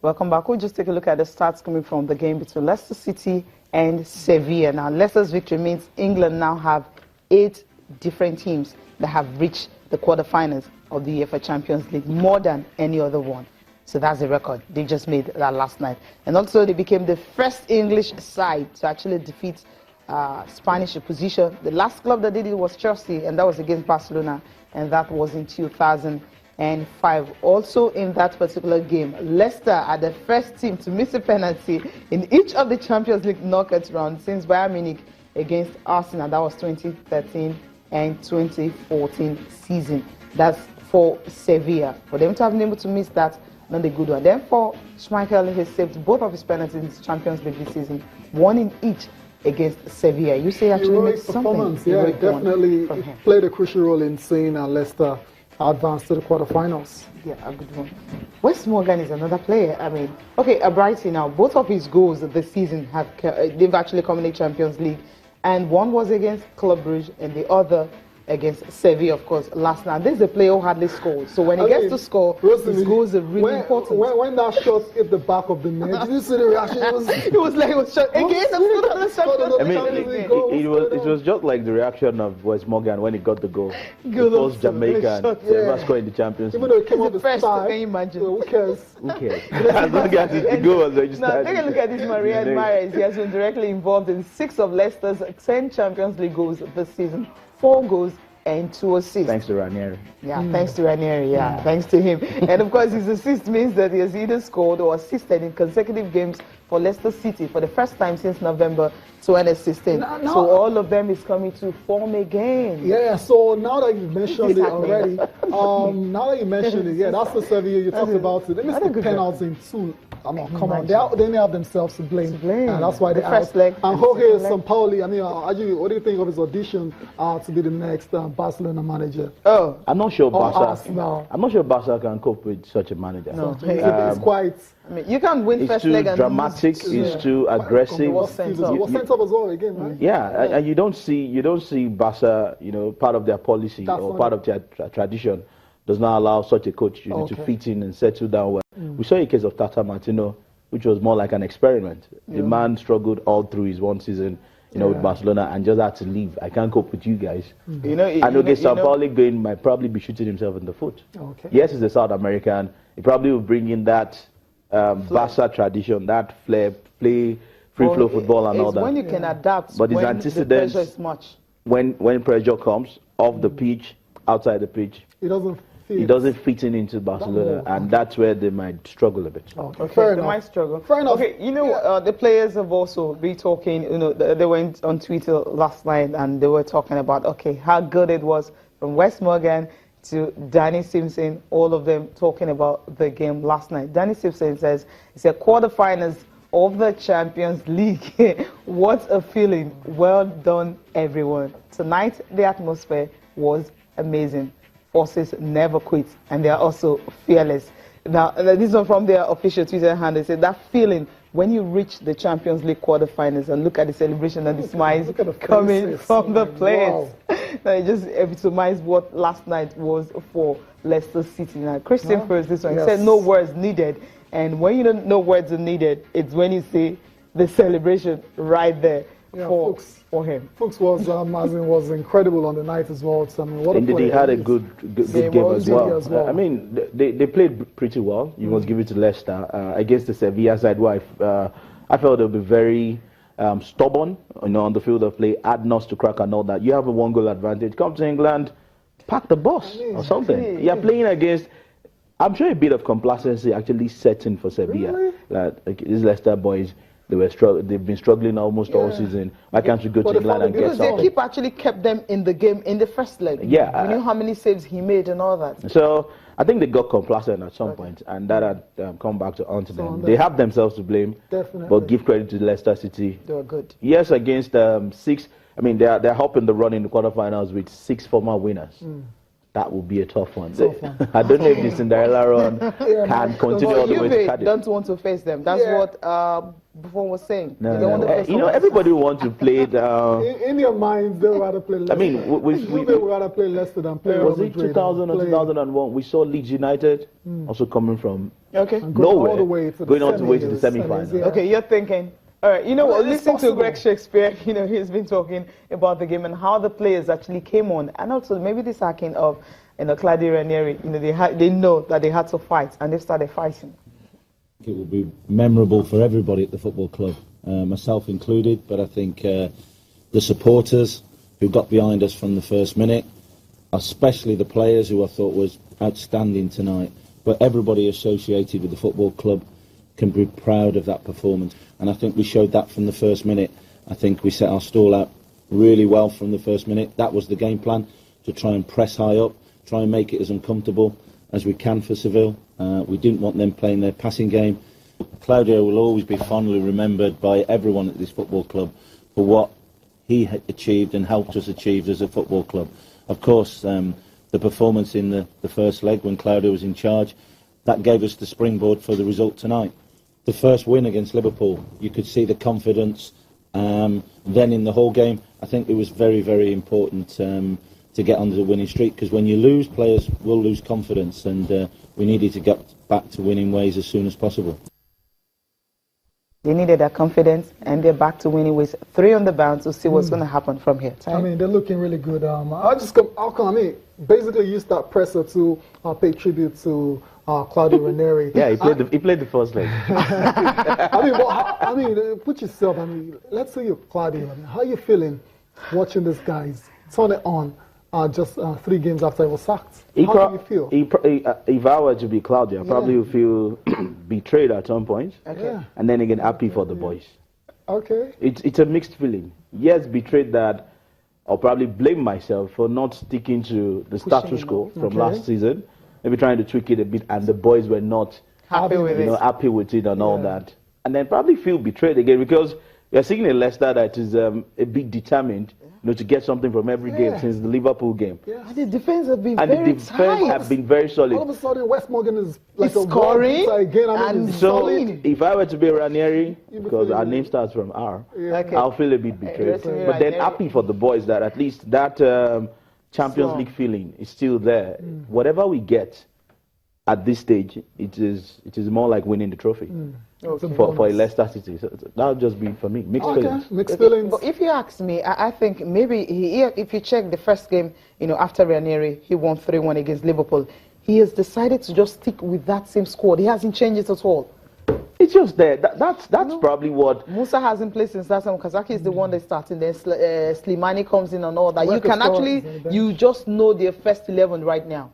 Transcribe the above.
Welcome back. We'll just take a look at the stats coming from the game between Leicester City and Sevilla. Now, Leicester's victory means England now have 8 different teams that have reached the quarterfinals of the UEFA Champions League, more than any other one. So that's the record. They just made that last night. And also, they became the first English side to actually defeat Spanish opposition. The last club that did it was Chelsea, and that was against Barcelona, and that was in 2005. Also in that particular game, Leicester are the first team to miss a penalty in each of the Champions League knockout rounds since Bayern Munich against Arsenal. That was 2013 and 2014 season. That's for Sevilla. For them to have been able to miss that, not a good one. Then for Schmeichel, he saved both of his penalties in the Champions League this season, one in each against Sevilla. You say actually made something. Yeah, definitely played a crucial role in seeing Leicester advance to the quarterfinals. Yeah, a good one. Wes Morgan is another player. I mean, okay, Brighton now, both of his goals this season have they've actually come in the Champions League, and one was against Club Brugge and the other against Sevilla, of course, last night. This is a player who hardly scored. So when he gets to score, his goals are really important. When that shot hit the back of the net, did you see the reaction? It was like it was shot against I mean, it was just like the reaction of Wes Morgan when he got the goal. It was Jamaican. Never scored in the Champions League. Even though it came off the first, side, can you imagine? Who cares? Who cares? As long as the goal was registered. Now, take a look at this Maria Mahrez. He has been directly involved in 6 of Leicester's 10 Champions League goals this season. 4 goals and 2 assists. Thanks to Ranieri. Yeah, thanks to Ranieri, thanks to him. And of course, his assist means that he has either scored or assisted in consecutive games for Leicester City for the first time since November 2016. So all of them is coming to form again. Yeah, so now that you've mentioned it already, that's the Sevilla you talked about. They missed the penalty in 2. I mean, come on, they may have themselves to blame. And that's why they first leg. And Jorge Sampaoli, I mean, what do you think of his audition to be the next Barcelona manager? Oh, I'm not sure Barca can cope with such a manager. No, it's quite. I mean, you can't win first leg. It's too dramatic. It's too aggressive. He was sent up as well again, right? Yeah, and you don't see Barca, part of their policy part of their tradition does not allow such a coach to fit in and settle down well. We saw a case of Tata Martino, which was more like an experiment. The man struggled all through his one season, with Barcelona, and just had to leave. I can't cope with you guys. And Sampaoli might probably be shooting himself in the foot. Yes, he's a South American. He probably will bring in that Barca tradition, that flair, play free flow football and all that. When you can adapt, but his antecedents, the pressure is much. When pressure comes off the pitch, outside the pitch, he doesn't fit into Barcelona, and that's where they might struggle a bit. They might struggle. Fair enough. Okay, the players have also been talking. They went on Twitter last night and they were talking about how good it was from Wes Morgan to Danny Simpson. All of them talking about the game last night. Danny Simpson says it's a quarterfinals of the Champions League. What a feeling! Well done, everyone. Tonight the atmosphere was amazing. Forces never quit, and they are also fearless. Now, this one from their official Twitter handle. They said that feeling when you reach the Champions League quarterfinals and look at the celebration and the smiles coming from the players. Wow. Now, it just epitomized what last night was for Leicester City. Now, Christian first this one said no words needed, and when you don't know words are needed, it's when you see the celebration right there. For him. Fuchs was incredible on the night as well. So, I mean, Indeed, he had a good game as well. I mean, they played pretty well. You must give it to Leicester against the Sevilla side. Where I felt they'll be very stubborn, on the field of play, add nuts to crack and all that. You have a 1-goal advantage. Come to England, pack the bus or something. You're playing against. I'm sure a bit of complacency actually sets in for Sevilla. Like these Leicester boys. They've been struggling almost all season. Why can't you go to England and get something? They actually kept them in the game in the first leg. Yeah. You know how many saves he made and all that. So I think they got complacent at some point, and that had come back to haunt them. They have themselves to blame. Definitely. But give credit to Leicester City. They were good. Yes, against 6. I mean, they're helping the run in the quarterfinals with 6 former winners. that will be a tough one. I don't know if the Cinderella run can continue all the way to Cardiff. Don't want to face them. That's what Buffon was saying. Everybody wants to play. In your minds, they'd rather play Leicester. I mean, we would rather play Leicester than play. Was it 2000 or 2001? We saw Leeds United also coming from nowhere, all the way to the semi-finals. Okay, you're thinking. All right, listen to Greg Shakespeare. He's been talking about the game and how the players actually came on, and also maybe the sacking of, Claudio Ranieri. They know that they had to fight, and they started fighting. It will be memorable for everybody at the football club, myself included. But I think the supporters who got behind us from the first minute, especially the players who I thought was outstanding tonight, but everybody associated with the football club can be proud of that performance. And I think we showed that from the first minute. I think we set our stall out really well from the first minute. That was the game plan, to try and press high up, try and make it as uncomfortable as we can for Seville. We didn't want them playing their passing game. Claudio will always be fondly remembered by everyone at this football club for what he had achieved and helped us achieve as a football club. Of course, the performance in the first leg when Claudio was in charge, that gave us the springboard for the result tonight. The first win against Liverpool, you could see the confidence. Then in the whole game, I think it was very, very important to get onto the winning streak, because when you lose, players will lose confidence, and we needed to get back to winning ways as soon as possible. They needed that confidence, and they're back to winning ways. 3 on the bounce. We'll see what's going to happen from here. I mean, they're looking really good. Basically use that presser to pay tribute to Claudio Ranieri. Yeah, he played the first leg. Put yourself. Let's say you're Claudio. How are you feeling watching these guys turn it on just 3 games after he was sacked? How do you feel? If I were to be Claudio, I probably would feel betrayed at some point, and then again happy for the boys. Okay. It's a mixed feeling. Yes, betrayed that I'll probably blame myself for not sticking to the status quo from last season. Maybe trying to tweak it a bit, and the boys were not happy with it and all that. And then probably feel betrayed again, because you're seeing a Leicester that is a bit determined to get something from every game since the Liverpool game. And the defense have been very solid. All of a sudden, West Morgan is like scoring again. So if I were to be Ranieri, because our name starts from R, I'll feel a bit betrayed. But then happy for the boys that at least that Champions League feeling is still there. Whatever we get at this stage, it is more like winning the trophy. For Leicester City. So that'll just be, for me, mixed feelings. Mixed feelings. But if you ask me, I think maybe if you check the first game, after Ranieri, he won 3-1 against Liverpool. He has decided to just stick with that same squad. He hasn't changed it at all. It's just there. That's probably what... Musa hasn't played since last time. Kazaki is the one that's starting. Then Slimani comes in and all that. You can actually, you just know their first 11 right now.